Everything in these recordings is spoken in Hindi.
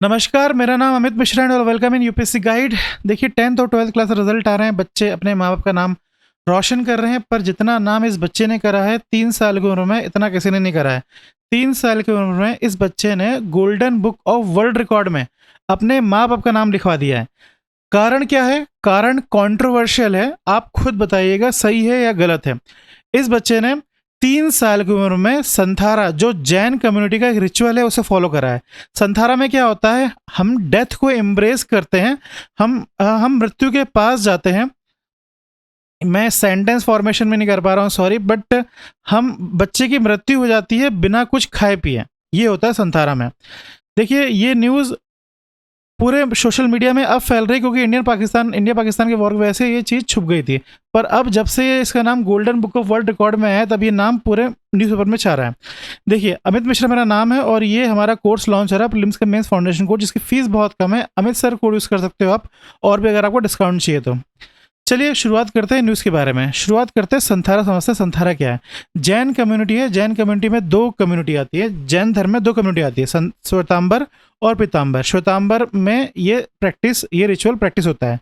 नमस्कार, मेरा नाम अमित मिश्रा है और वेलकम इन यूपीएससी गाइड। देखिए 10th और 12th क्लास रिजल्ट आ रहे हैं, बच्चे अपने माँ बाप का नाम रोशन कर रहे हैं, पर जितना नाम इस बच्चे ने करा है 3 साल की उम्र में, इतना किसी ने नहीं करा है। 3 साल की उम्र में इस बच्चे ने golden book of world record में अपने माँ बाप का नाम लिखवा दिया है। कारण क्या है? कारण कंट्रोवर्शियल है, आप खुद बताइएगा सही है या गलत है। इस बच्चे ने 3 साल की उम्र में संथारा, जो जैन कम्युनिटी का एक रिचुअल है, उसे फॉलो करा है। संथारा में क्या होता है? हम डेथ को एम्ब्रेस करते हैं, हम मृत्यु के पास जाते हैं। मैं सेंटेंस फॉर्मेशन में नहीं कर पा रहा हूँ, सॉरी, बट हम बच्चे की मृत्यु हो जाती है बिना कुछ खाए पिए, ये होता है संथारा में। देखिए ये न्यूज़ पूरे सोशल मीडिया में अब फैल रही है क्योंकि इंडिया पाकिस्तान के वॉर की वजह से ये चीज़ छुप गई थी, पर अब जब से इसका नाम golden book of world record में आया तब ये नाम पूरे न्यूज़पेपर में छा रहा है। देखिए अमित मिश्रा मेरा नाम है और ये हमारा कोर्स लॉन्च हो रहा है, प्रीलिम्स का मेंस फाउंडेशन कोर्स, जिसकी फीस बहुत कम है। अमित सर कोड यूज़ कर सकते हो आप, और भी अगर आपको डिस्काउंट चाहिए तो। चलिए शुरुआत करते हैं न्यूज़ के बारे में। शुरुआत करते हैं संथारा, समझते हैं संथारा क्या है। जैन कम्युनिटी है, जैन कम्युनिटी में दो कम्युनिटी आती है, जैन धर्म में दो कम्युनिटी आती है, श्वेतांबर और पीतांबर। श्वेतांबर में ये रिचुअल प्रैक्टिस होता है।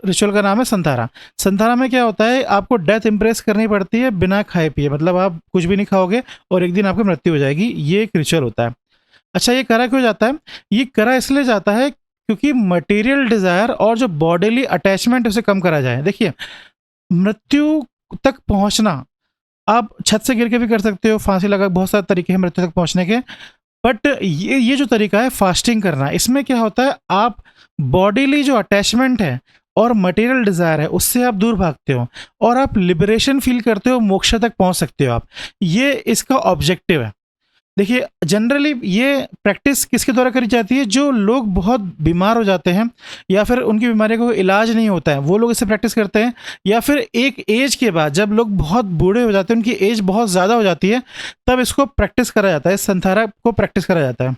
रिचुअल का नाम है संथारा। संथारा में क्या होता है? आपको डेथ इम्प्रेस करनी पड़ती है बिना खाए पिए, मतलब आप कुछ भी नहीं खाओगे और एक दिन आपकी मृत्यु हो जाएगी, ये एक रिचुअल होता है। अच्छा, ये करा क्यों जाता है? ये करा इसलिए जाता है क्योंकि मटेरियल डिजायर और जो बॉडीली अटैचमेंट उसे कम करा जाए। देखिए मृत्यु तक पहुंचना आप छत से गिर के भी कर सकते हो, फांसी लगा, बहुत सारे तरीके हैं मृत्यु तक पहुंचने के, बट ये जो तरीका है फास्टिंग करना, इसमें क्या होता है? आप बॉडीली जो अटैचमेंट है और मटेरियल डिजायर है उससे आप दूर भागते हो और आप लिबरेशन फील करते हो, मोक्ष तक पहुंच सकते हो आप। ये इसका ऑब्जेक्टिव है। देखिए जनरली ये प्रैक्टिस किसके द्वारा करी जाती है? जो लोग बहुत बीमार हो जाते हैं या फिर उनकी बीमारी का कोई इलाज नहीं होता है, वो लोग इसे प्रैक्टिस करते हैं। या फिर एक एज के बाद जब लोग बहुत बूढ़े हो जाते हैं, उनकी एज बहुत ज़्यादा हो जाती है, तब इसको प्रैक्टिस करा जाता है, संथारा को प्रैक्टिस करा जाता है।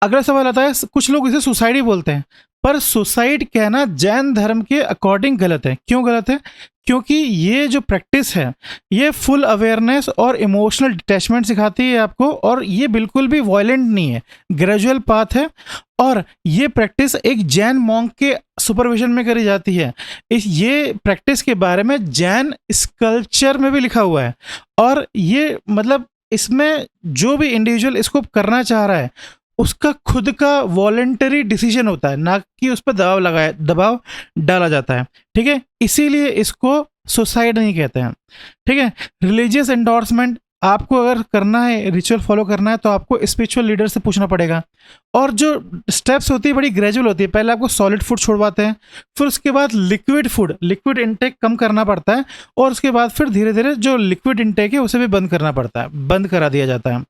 अगला सवाल आता है, कुछ लोग इसे सुसाइड ही बोलते हैं, पर सुसाइड कहना जैन धर्म के अकॉर्डिंग गलत है। क्यों गलत है? क्योंकि ये जो प्रैक्टिस है ये फुल अवेयरनेस और इमोशनल डिटैचमेंट सिखाती है आपको, और ये बिल्कुल भी वायलेंट नहीं है, ग्रेजुअल पाथ है। और ये प्रैक्टिस एक जैन मॉन्क के सुपरविजन में करी जाती है। ये प्रैक्टिस के बारे में जैन स्कल्पचर में भी लिखा हुआ है, और ये मतलब इसमें जो भी इंडिविजुअल इसको करना चाह रहा है उसका खुद का वॉलेंटरी डिसीजन होता है, ना कि उस पर दबाव डाला जाता है। ठीक है, इसीलिए इसको सुसाइड नहीं कहते हैं। ठीक है, रिलीजियस एंडोर्समेंट आपको अगर करना है, रिचुअल फॉलो करना है, तो आपको स्पिरिचुअल लीडर से पूछना पड़ेगा। और जो स्टेप्स होती है बड़ी ग्रेजुअल होती है। पहले आपको सॉलिड फूड छुड़वाते हैं, फिर उसके बाद लिक्विड इंटेक कम करना पड़ता है, और उसके बाद फिर धीरे धीरे जो लिक्विड इंटेक है उसे भी बंद करना पड़ता है, बंद करा दिया जाता है।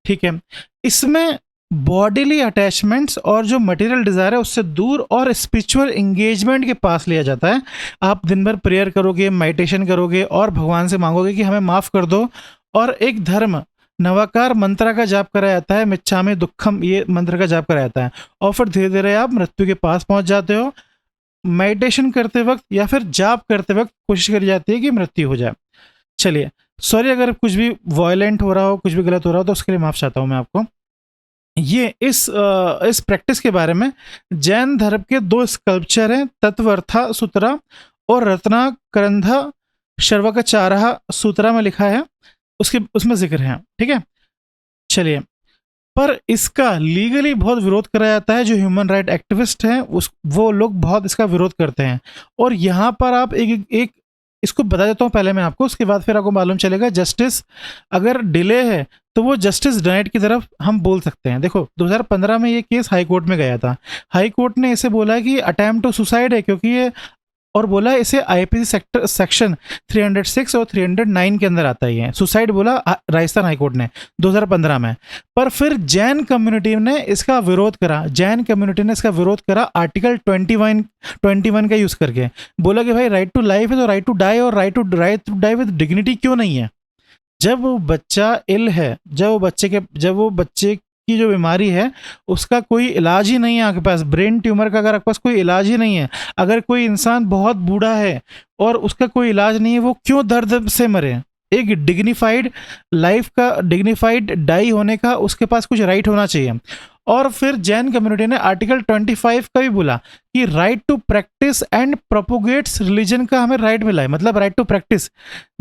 ठीक है, इसमें बॉडीली अटैचमेंट्स और जो मटेरियल डिजायर है उससे दूर और स्पिरिचुअल एंगेजमेंट के पास लिया जाता है। आप दिन भर प्रेयर करोगे, मेडिटेशन करोगे और भगवान से मांगोगे कि हमें माफ़ कर दो, और एक धर्म नवाकार मंत्र का जाप करा जाता है, मिच्छामि दुक्खम, ये मंत्र का जाप करा जाता है, और फिर धीरे धीरे आप मृत्यु के पास पहुंच जाते हो। मेडिटेशन करते वक्त या फिर जाप करते वक्त कोशिश करी जाती है कि मृत्यु हो जाए। चलिए, सॉरी अगर कुछ भी वायलेंट हो रहा हो, कुछ भी गलत हो रहा हो, तो उसके लिए माफ़ चाहता हूँ मैं आपको। ये इस प्रैक्टिस के बारे में जैन धर्म के दो स्कल्पचर हैं, तत्वर्था सूत्रा और रत्नाकरंधा शर्वकाचारः सूत्रा में लिखा है, उसमें जिक्र है। ठीक है, चलिए, पर इसका लीगली बहुत विरोध करा जाता है। जो ह्यूमन राइट एक्टिविस्ट हैं वो लोग बहुत इसका विरोध करते हैं। और यहाँ पर आप एक इसको बता देता हूँ पहले मैं आपको, उसके बाद फिर आपको मालूम चलेगा। जस्टिस अगर डिले है तो वो जस्टिस डिनाइड की तरफ हम बोल सकते हैं। देखो 2015 में ये केस हाई कोर्ट में गया था। हाई कोर्ट ने इसे बोला कि अटेम्प्ट टू सुसाइड है, क्योंकि ये, और बोला इसे आईपीसी सेक्शन 306 और 309 के अंदर आता ही है। सुसाइड बोला राजस्थान हाईकोर्ट ने 2015 में। पर फिर जैन कम्युनिटी ने इसका विरोध करा, आर्टिकल 21 का यूज करके। बोला कि भाई राइट टू लाइफ है तो राइट टू डाई, और right to die with dignity क्यों नहीं है? जब वो बच्चा इल है, जब वो बच्चे की जो बीमारी है उसका कोई इलाज ही नहीं है आपके पास, ब्रेन ट्यूमर का अगर आपके पास कोई इलाज ही नहीं है, अगर कोई इंसान बहुत बूढ़ा है और उसका कोई इलाज नहीं है, वो क्यों दर्द से मरे? एक डिग्निफाइड लाइफ का, डिग्निफाइड डाई होने का उसके पास कुछ राइट होना चाहिए। और फिर जैन कम्युनिटी ने आर्टिकल 25 का भी बोला कि right to practice and propagates religion का हमें राइट मिला है, मतलब right to practice.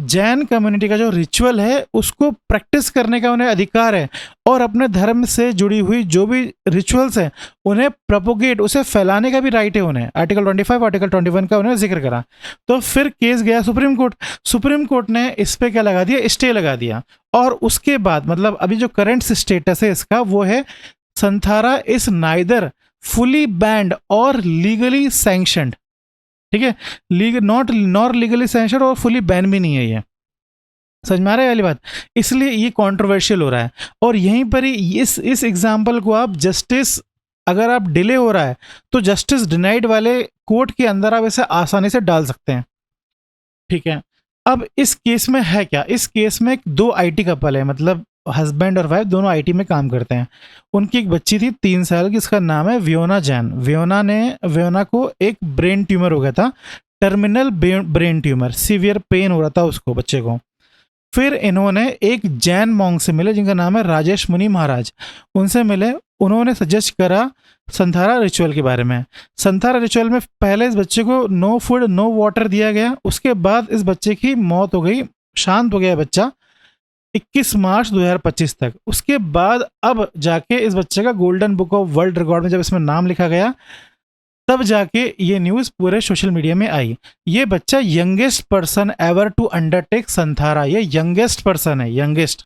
Jain community का जो रिचुअल है उसको प्रैक्टिस करने का उन्हें अधिकार है, और अपने धर्म से जुड़ी हुई जो भी रिचुअल्स हैं उन्हें प्रोपोगेट, उसे फैलाने का भी राइट है उन्हें। आर्टिकल 25 आर्टिकल 21 का उन्हें जिक्र करा। तो फिर केस गया सुप्रीम कोर्ट। सुप्रीम कोर्ट ने इस पे क्या लगा दिया, स्टे लगा दिया। और उसके बाद मतलब अभी जो करंट स्टेटस है इसका वो है संथारा इज नाइदर फुली बैंड और लीगली सैंक्शनड। ठीक है, नॉट नॉर लीगली सैंक्शनड और फुली बैन भी नहीं है ये। समझ में आ रहा है वाली बात? इसलिए ये कंट्रोवर्शियल हो रहा है। और यहीं पर ही इस एग्जाम्पल को आप जस्टिस, अगर आप डिले हो रहा है तो जस्टिस डिनाइड वाले कोर्ट के अंदर आप इसे आसानी से डाल सकते हैं। ठीक है, अब इस केस में है क्या, इस केस में दो आईटी कपल है, मतलब हस्बैंड और वाइफ दोनों आईटी में काम करते हैं। उनकी एक बच्ची थी 3 साल की, इसका नाम है वियोना जैन। वियोना को एक ब्रेन ट्यूमर हो गया था, terminal brain tumour, severe pain हो रहा था उसको, बच्चे को। फिर इन्होंने एक जैन मॉन्क से मिले जिनका नाम है राजेश मुनि महाराज। उनसे मिले, उन्होंने सजेस्ट करा संथारा रिचुअल के बारे में। संथारा रिचुअल में पहले इस बच्चे को नो फूड नो वाटर दिया गया, उसके बाद इस बच्चे की मौत हो गई, शांत हो गया बच्चा 21 मार्च 2025 तक। उसके बाद अब जाके इस बच्चे का golden book of world record में जब इसमें नाम लिखा गया, तब जाके ये न्यूज़ पूरे सोशल मीडिया में आई। ये बच्चा youngest person ever to undertake Santhara, ये यंगेस्ट पर्सन है, यंगेस्ट।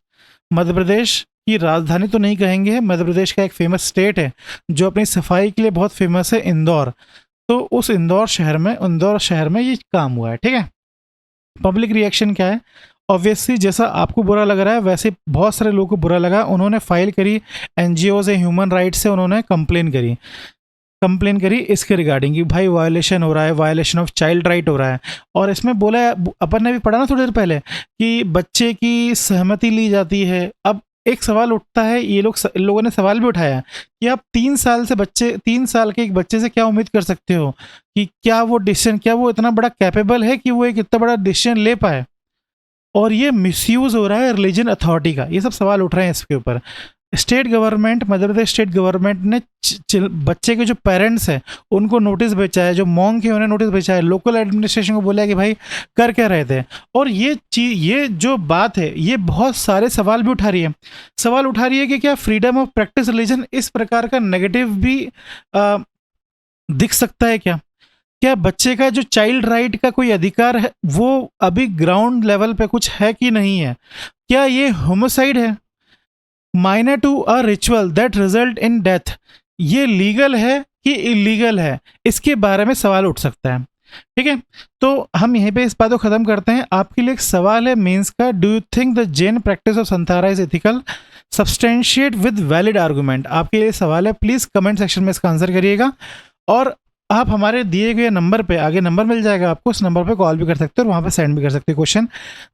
मध्य प्रदेश की राजधानी तो नहीं कहेंगे, मध्य प्रदेश का एक फेमस स्टेट है जो अपनी सफाई के लिए बहुत फेमस है, इंदौर। तो उस इंदौर शहर में ये काम हुआ है। ठीक है, पब्लिक रिएक्शन क्या है? ऑब्वियसली जैसा आपको बुरा लग रहा है वैसे बहुत सारे लोगों को बुरा लगा। उन्होंने फाइल करी, एनजीओ से, ह्यूमन राइट्स से उन्होंने कंप्लेन करी इसके रिगार्डिंग कि भाई वायलेशन हो रहा है, वायलेशन ऑफ चाइल्ड राइट हो रहा है। और इसमें बोला है, अपन ने भी पढ़ा ना थोड़ी देर पहले, कि बच्चे की सहमति ली जाती है। अब एक सवाल उठता है, इन लोगों ने सवाल भी उठाया कि आप 3 साल के एक बच्चे से क्या उम्मीद कर सकते हो कि क्या वो इतना बड़ा कैपेबल है कि वो एक इतना बड़ा डिसीजन ले पाए। और ये मिसयूज हो रहा है रिलीजन अथॉरिटी का, ये सब सवाल उठ रहे हैं इसके ऊपर। State government, Madhya Pradesh state government ने बच्चे के जो पेरेंट्स हैं उनको नोटिस भेजा है, जो मॉन्क है उन्हें नोटिस भेजा है, लोकल एडमिनिस्ट्रेशन को बोला है कि भाई कर क्या रहे थे। और ये जो बात है ये बहुत सारे सवाल भी उठा रही है कि क्या फ्रीडम ऑफ प्रैक्टिस रिलीजन इस प्रकार का नेगेटिव भी दिख सकता है क्या बच्चे का जो चाइल्ड राइट का कोई अधिकार है वो अभी ग्राउंड लेवल पे कुछ है कि नहीं है? क्या ये होमोसाइड है? Minor to a ritual that result in death, ये लीगल है कि इलीगल है? इसके बारे में सवाल उठ सकता है। ठीक है, तो हम यहीं पे इस बात को खत्म करते हैं। आपके लिए एक सवाल है मेंस का, do you think the Jain practice of संथारा is ethical? Substantiate with valid argument. आपके लिए सवाल है, प्लीज कमेंट सेक्शन में इसका आंसर करिएगा। और आप हमारे दिए गए नंबर पे, आगे नंबर मिल जाएगा आपको, उस नंबर पे कॉल भी कर सकते हो और वहाँ पे सेंड भी कर सकते हो क्वेश्चन।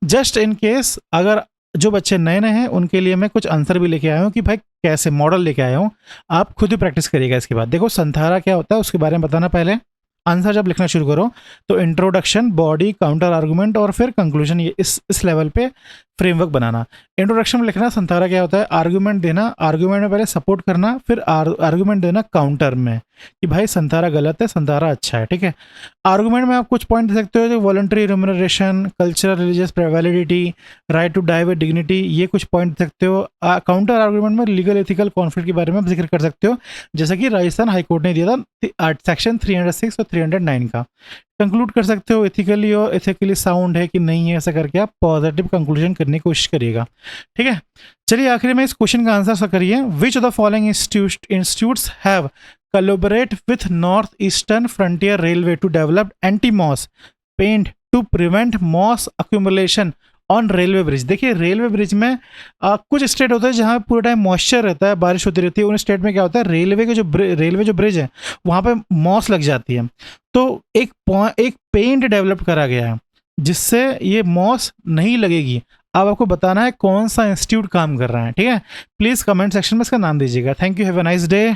जस्ट इन केस अगर जो बच्चे नए हैं उनके लिए मैं कुछ आंसर भी लेके आया हूँ कि भाई कैसे मॉडल लेके आया हूँ, आप खुद ही प्रैक्टिस करिएगा इसके बाद। देखो संथारा क्या होता है उसके बारे में बताना पहले। आंसर जब लिखना शुरू करो तो इंट्रोडक्शन, बॉडी, काउंटर आर्गूमेंट और फिर कंक्लूजन, ये इस लेवल पे फ्रेमवर्क बनाना। इंट्रोडक्शन में लिखना संथारा क्या होता है, आर्गूमेंट देना, आर्गूमेंट में पहले सपोर्ट करना, फिर आर्गूमेंट देना काउंटर में कि भाई संथारा गलत है, संथारा अच्छा है। ठीक है, आर्गूमेंट में आप कुछ पॉइंट दे सकते हो, जो voluntary remuneration, cultural religious validity, right to die with dignity, ये कुछ पॉइंट दे सकते हो। काउंटर आर्गूमेंट में लीगल एथिकल कॉन्फ्लिक्ट के बारे में जिक्र कर सकते हो, जैसा कि राजस्थान हाईकोर्ट ने दिया था सेक्शन 306 और 309 का। कंक्लूड कर सकते हो एथिकली और एथिकली साउंड है कि नहीं है, ऐसा करके आप पॉजिटिव कंक्लूजन करने की कोशिश करिएगा। ठीक है, चलिए आखिर में इस क्वेश्चन का आंसर करिए। Which of the following institutes have collaborate with North Eastern Frontier Railway to develop anti-moss paint to prevent moss accumulation on railway bridge? देखिए रेलवे ब्रिज में कुछ स्टेट होता है जहाँ पूरा टाइम मॉइस्चर रहता है, बारिश होती रहती है। उन स्टेट में क्या होता है, रेलवे जो ब्रिज है वहाँ पे मॉस लग जाती है। तो एक पेंट डेवलप करा गया है जिससे ये मॉस नहीं लगेगी। अब आपको बताना है कौन सा इंस्टीट्यूट काम कर रहा है। ठीक है, प्लीज़ कमेंट सेक्शन में इसका नाम दीजिएगा। Thank you, have a nice day.